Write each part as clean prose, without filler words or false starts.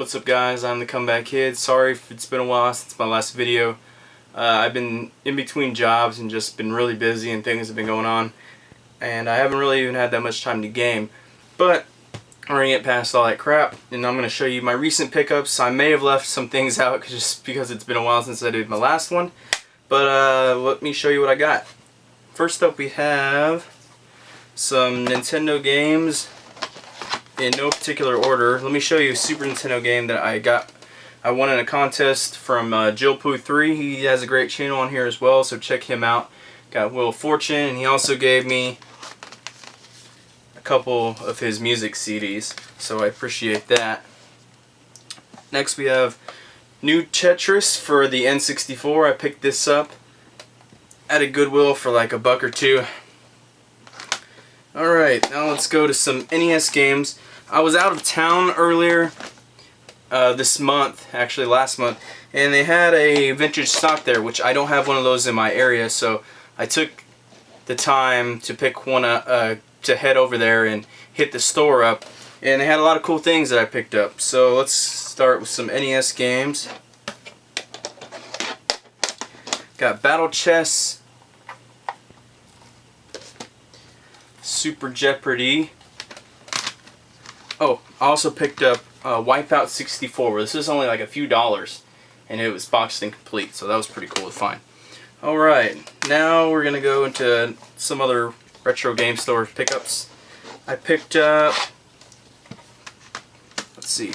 What's up guys, I'm the Comeback Kid. Sorry if it's been a while since my last video. I've been in between jobs and just been really busy and things have been going on. And I haven't really even had that much time to game. But I'm going to get past all that crap and I'm going to show you my recent pickups. I may have left some things out just because it's been a while since I did my last one. But let me show you what I got. First up we have some Nintendo games. In no particular order. Let me show you a Super Nintendo game that I got. I won in a contest from Jillpoo3. He has a great channel on here as well, so check him out. Got Wheel of Fortune, and he also gave me a couple of his music CDs, so I appreciate that. Next we have new Tetris for the N64. I picked this up at a Goodwill for like $1 or $2. Alright, now let's go to some NES games. I was out of town earlier this month, actually last month, and they had a vintage stock there, which I don't have one of those in my area, so I took the time to pick one to head over there and hit the store up, and they had a lot of cool things that I picked up. So let's start with some NES games. Got Battle Chess, Super Jeopardy. Oh, I also picked up Wipeout 64. This is only like a few dollars, and it was boxed and complete, so that was pretty cool to find. Alright, now we're going to go into some other retro game store pickups. I picked up, let's see,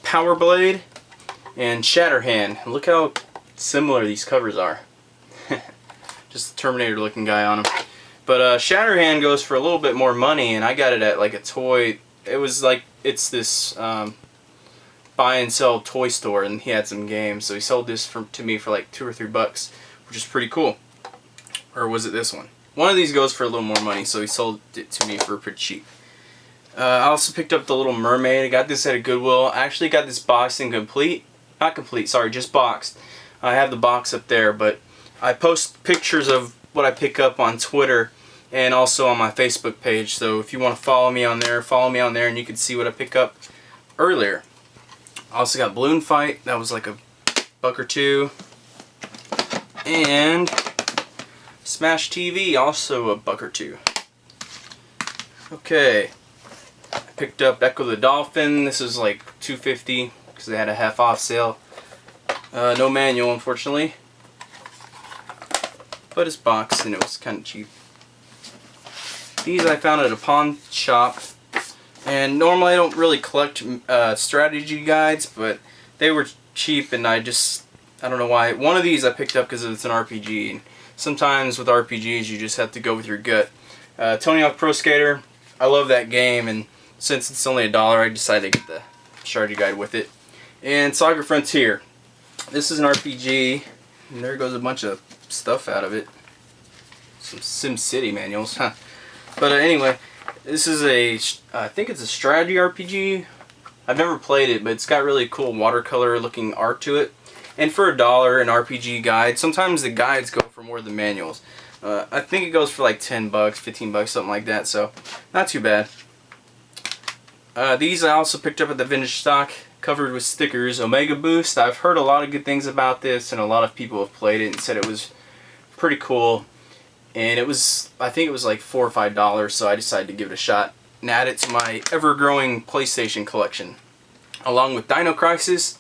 Power Blade and Shatterhand. Look how similar these covers are. Just a Terminator looking guy on them. But Shatterhand goes for a little bit more money, and I got it at like a toy. It was like, it's this buy and sell toy store, and he had some games, so he sold this to me for like $2 or $3, which is pretty cool. Or was it this one? One of these goes for a little more money, so he sold it to me for pretty cheap. I also picked up the Little Mermaid. I got this at a Goodwill. I actually got this boxed and complete. Not complete, sorry, just boxed. I have the box up there, but I post pictures of what I pick up on Twitter and also on my Facebook page, so if you want to follow me on there and you can see what I pick up earlier. I also got Balloon Fight, that was like $1 or $2, and Smash TV, also $1 or $2. Okay, I picked up Echo the Dolphin. This is like $2.50 because they had a half off sale. No manual, unfortunately, but it's boxed and it was kind of cheap. These I found at a pawn shop, and normally I don't really collect strategy guides, but they were cheap and I don't know why. One of these I picked up because it's an RPG, and sometimes with RPGs you just have to go with your gut. Tony Hawk Pro Skater, I love that game, and since it's only $1 I decided to get the strategy guide with it. And Saga Frontier, this is an RPG, and there goes a bunch of stuff out of it. Some SimCity manuals, huh? But anyway, this is I think it's a strategy RPG. I've never played it, but it's got really cool watercolor looking art to it. And for $1, an RPG guide. Sometimes the guides go for more than manuals. I think it goes for like $10, $15, something like that, so not too bad. These I also picked up at the vintage stock, covered with stickers. Omega Boost, I've heard a lot of good things about this, and a lot of people have played it and said it was pretty cool. And it was, I think it was like $4 or $5, so I decided to give it a shot and add it to my ever-growing PlayStation collection. Along with Dino Crisis.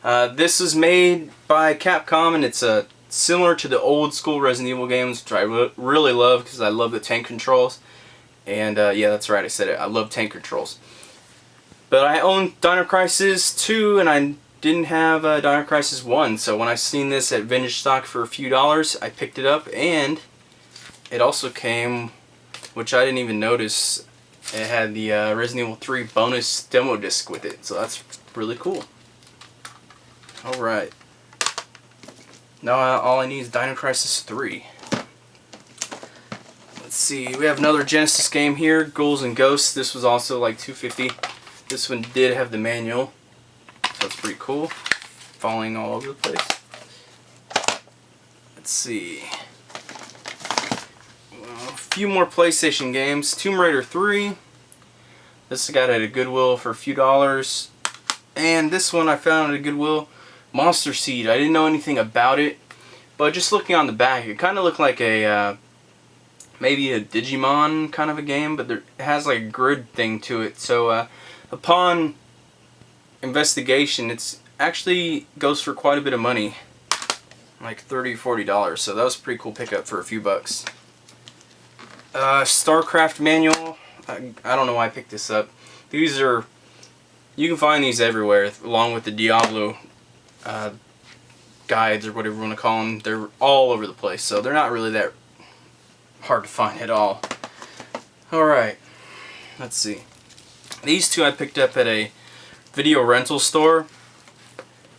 This is made by Capcom, and it's similar to the old school Resident Evil games, which I really love because I love the tank controls. And yeah, that's right, I said it. I love tank controls. But I own Dino Crisis 2, and I didn't have Dino Crisis 1, so when I seen this at vintage stock for a few dollars, I picked it up, and it also came, which I didn't even notice, it had the Resident Evil 3 bonus demo disc with it, so that's really cool. Alright. Now all I need is Dino Crisis 3. Let's see, we have another Genesis game here, Ghouls and Ghosts. This was also like $2.50. This one did have the manual, so that's pretty cool. Falling all over the place. Let's see. A few more PlayStation games. Tomb Raider 3. This got at a Goodwill for a few dollars. And this one I found at Goodwill, Monster Seed. I didn't know anything about it, but just looking on the back, it kind of looked like a maybe a Digimon kind of a game, but it has like a grid thing to it. So upon investigation, it's actually goes for quite a bit of money, like $30-$40. So that was a pretty cool pickup for a few bucks. StarCraft manual. I don't know why I picked this up. These are, you can find these everywhere, along with the Diablo guides or whatever you want to call them. They're all over the place, so they're not really that hard to find at all. Alright, let's see. These two I picked up at a video rental store.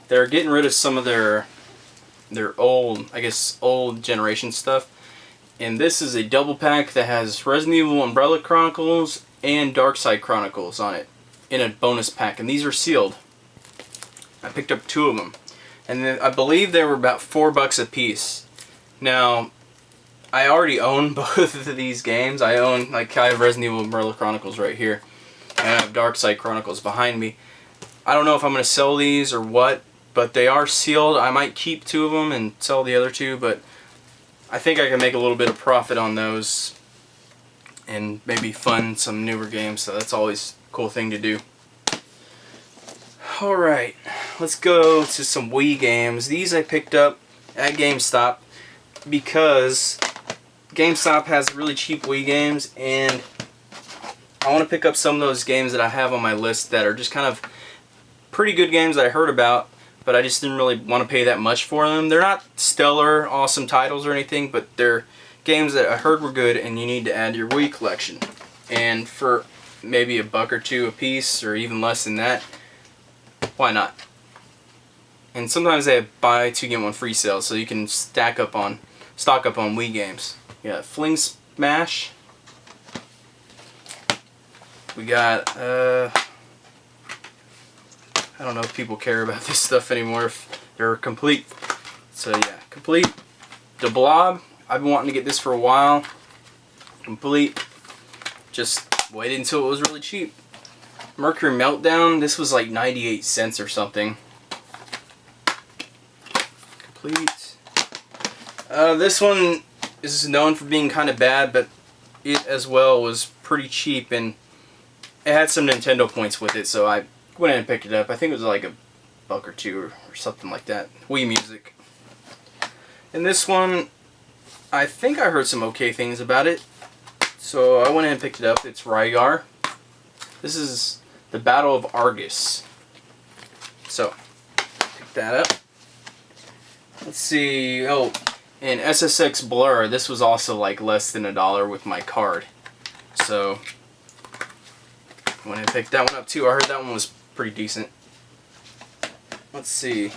They're getting rid of some of their old, I guess, old generation stuff. And this is a double pack that has Resident Evil Umbrella Chronicles and Darkside Chronicles on it in a bonus pack. And these are sealed. I picked up 2 of them. And then I believe they were about $4 a piece. Now, I already own both of these games. I have Resident Evil Umbrella Chronicles right here. And I have Darkside Chronicles behind me. I don't know if I'm going to sell these or what, but they are sealed. I might keep 2 of them and sell the other 2, but I think I can make a little bit of profit on those and maybe fund some newer games, so that's always a cool thing to do. Alright, let's go to some Wii games. These I picked up at GameStop because GameStop has really cheap Wii games, and I want to pick up some of those games that I have on my list that are just kind of pretty good games that I heard about, but I just didn't really want to pay that much for them. They're not stellar, awesome titles or anything, but they're games that I heard were good and you need to add to your Wii collection. And for maybe $1 or $2 a piece, or even less than that, why not? And sometimes they have buy 2 get 1 free sales, so you can stock up on Wii games. Yeah, Fling Smash. We got I don't know if people care about this stuff anymore, if they're complete. So yeah, complete. The Blob, I've been wanting to get this for a while. Complete. Just waited until it was really cheap. Mercury Meltdown, this was like 98 cents or something. Complete. This one is known for being kind of bad, but it as well was pretty cheap, and it had some Nintendo points with it, so I went in and picked it up. I think it was like $1 or $2 or something like that. Wii Music. And this one, I think I heard some okay things about it, so I went in and picked it up. It's Rygar. This is the Battle of Argus. So, pick that up. Let's see. Oh, and SSX Blur. This was also like less than $1 with my card. So, I went and picked that one up too. I heard that one was pretty decent. Let's see.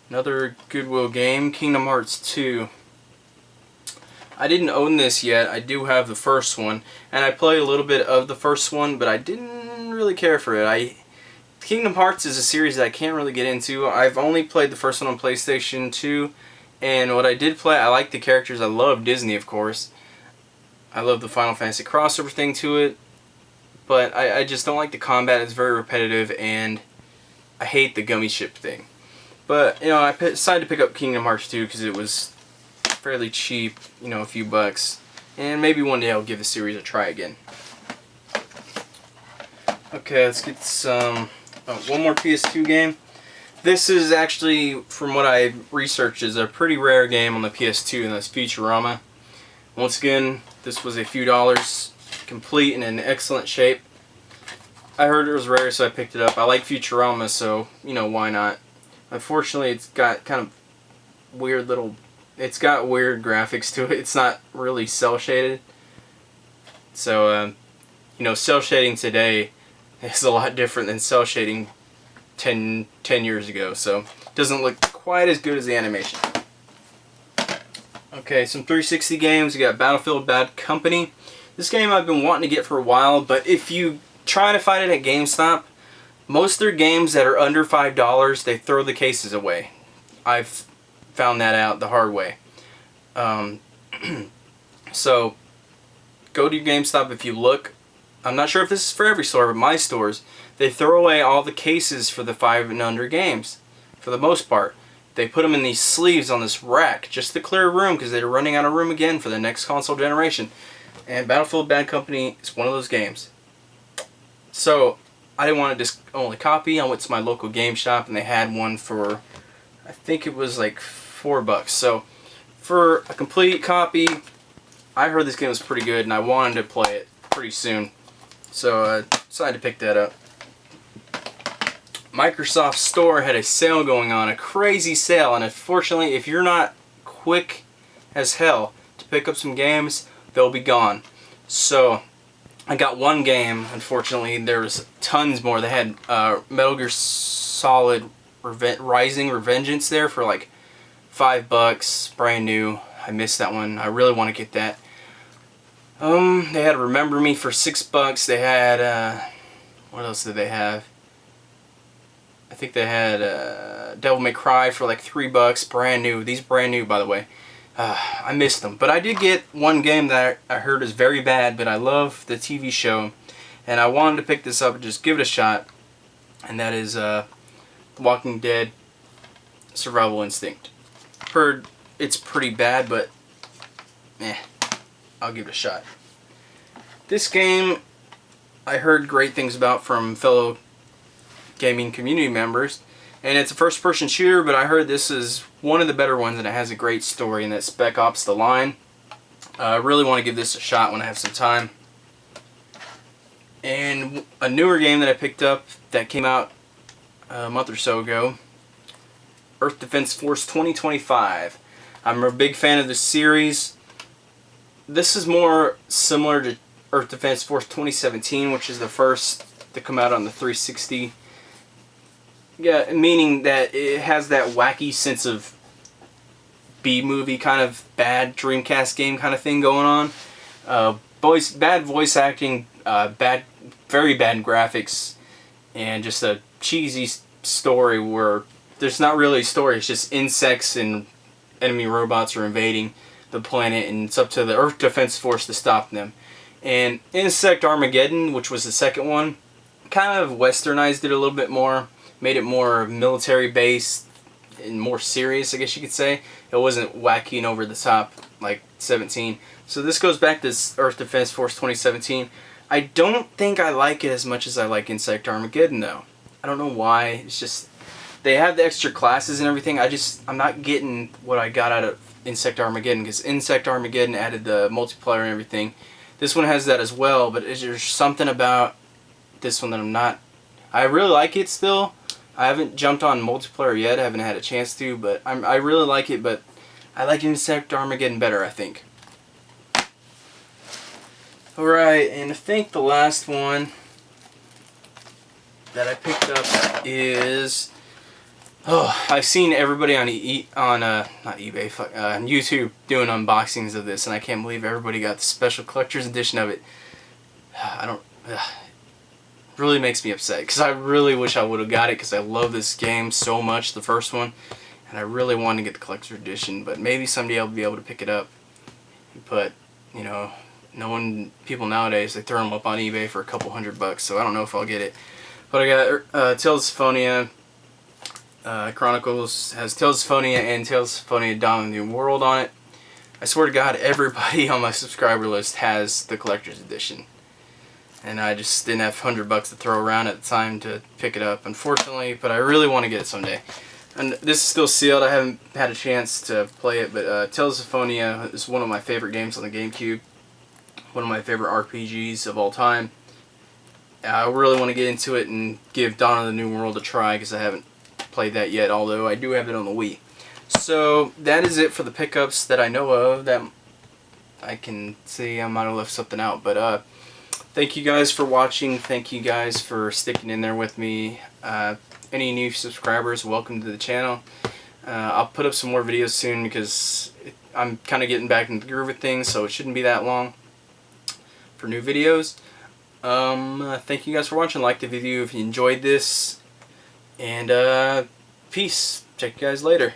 Another Goodwill game, Kingdom Hearts 2. I didn't own this yet. I do have the first one, and I played a little bit of the first one, but I didn't really care for it. Kingdom Hearts is a series that I can't really get into. I've only played the first one on PlayStation 2, and what I did play, I like the characters. I love Disney, of course. I love the Final Fantasy crossover thing to it, but I just don't like the combat. It's very repetitive, and I hate the gummy ship thing. But, you know, I decided to pick up Kingdom Hearts 2 because it was fairly cheap, you know, a few bucks. And maybe one day I'll give the series a try again. Okay, let's get some... one more PS2 game. This is actually, from what I researched, is a pretty rare game on the PS2, and that's Futurama. Once again, this was a few dollars, complete and in excellent shape. I heard it was rare, so I picked it up. I like Futurama, so, you know, why not? Unfortunately, it's got kind of weird little... It's got weird graphics to it. It's not really cel-shaded. So, you know, cel-shading today is a lot different than cel-shading 10 years ago. So, it doesn't look quite as good as the animation. Okay, some 360 games. We got Battlefield Bad Company. This game I've been wanting to get for a while, but if you try to find it at GameStop, most of their games that are under $5, they throw the cases away. I've found that out the hard way. So, go to your GameStop if you look. I'm not sure if this is for every store, but my stores, they throw away all the cases for the 5 and under games, for the most part. They put them in these sleeves on this rack just to clear room because they're running out of room again for the next console generation. And Battlefield Bad Company is one of those games. So I didn't want to just only copy. I went to my local game shop and they had one for, I think it was like $4. So for a complete copy, I heard this game was pretty good and I wanted to play it pretty soon. So I decided to pick that up. Microsoft Store had a sale going on, a crazy sale, and unfortunately if you're not quick as hell to pick up some games, they'll be gone. So I got one game. Unfortunately there was tons more. They had Metal Gear Solid Rising Revengeance there for like $5, brand new. I missed that one. I really want to get that. They had Remember Me for $6. They had what else did they have? I think they had Devil May Cry for like $3, brand new. These brand new, by the way. I missed them, but I did get one game that I heard is very bad, but I love the TV show, and I wanted to pick this up and just give it a shot, and that is The Walking Dead Survival Instinct. Heard it's pretty bad, but I'll give it a shot. This game I heard great things about from fellow gaming community members, and it's a first-person shooter, but I heard this is one of the better ones and it has a great story, and that's Spec Ops: The Line. I really want to give this a shot when I have some time. And a newer game that I picked up that came out a month or so ago, Earth Defense Force 2025. I'm a big fan of this series. This is more similar to Earth Defense Force 2017, which is the first to come out on the 360. Yeah, meaning that it has that wacky sense of B-movie kind of bad Dreamcast game kind of thing going on. Bad voice acting, very bad graphics, and just a cheesy story where there's not really a story. It's just insects and enemy robots are invading the planet, and it's up to the Earth Defense Force to stop them. And Insect Armageddon, which was the second one, kind of westernized it a little bit more. Made it more military based and more serious, I guess you could say. It wasn't wacky and over the top like 17. So this goes back to Earth Defense Force 2017. I don't think I like it as much as I like Insect Armageddon though. I don't know why. It's just they have the extra classes and everything. I'm not getting what I got out of Insect Armageddon, because Insect Armageddon added the multiplayer and everything. This one has that as well, but there's something about this one that I'm not. I really like it still. I haven't jumped on multiplayer yet. I haven't had a chance to, but I really like it. But I like Insect Armageddon better, I think. Alright, and I think the last one that I picked up is... I've seen everybody on on YouTube doing unboxings of this, and I can't believe everybody got the special collector's edition of it. Really makes me upset, because I really wish I would have got it, because I love this game so much, the first one, and I really want to get the collector's edition, but maybe someday I'll be able to pick it up. But, you know, people nowadays, they throw them up on eBay for a couple $100, so I don't know if I'll get it. But I got Tales of Symphonia Chronicles, has Tales of Symphonia and Tales of Symphonia Dawn of the New World on it. I swear to God, everybody on my subscriber list has the collector's edition. And I just didn't have $100 to throw around at the time to pick it up, unfortunately, but I really want to get it someday. And this is still sealed. I haven't had a chance to play it, but Tales of Symphonia is one of my favorite games on the GameCube. One of my favorite RPGs of all time. I really want to get into it and give Dawn of the New World a try, because I haven't played that yet, although I do have it on the Wii. So that is it for the pickups that I know of. That I can see I might have left something out, but thank you guys for watching. Thank you guys for sticking in there with me. Any new subscribers, welcome to the channel. I'll put up some more videos soon, because I'm kind of getting back into the groove of things, so it shouldn't be that long for new videos. Thank you guys for watching. Like the video if you enjoyed this, and peace. Check you guys later.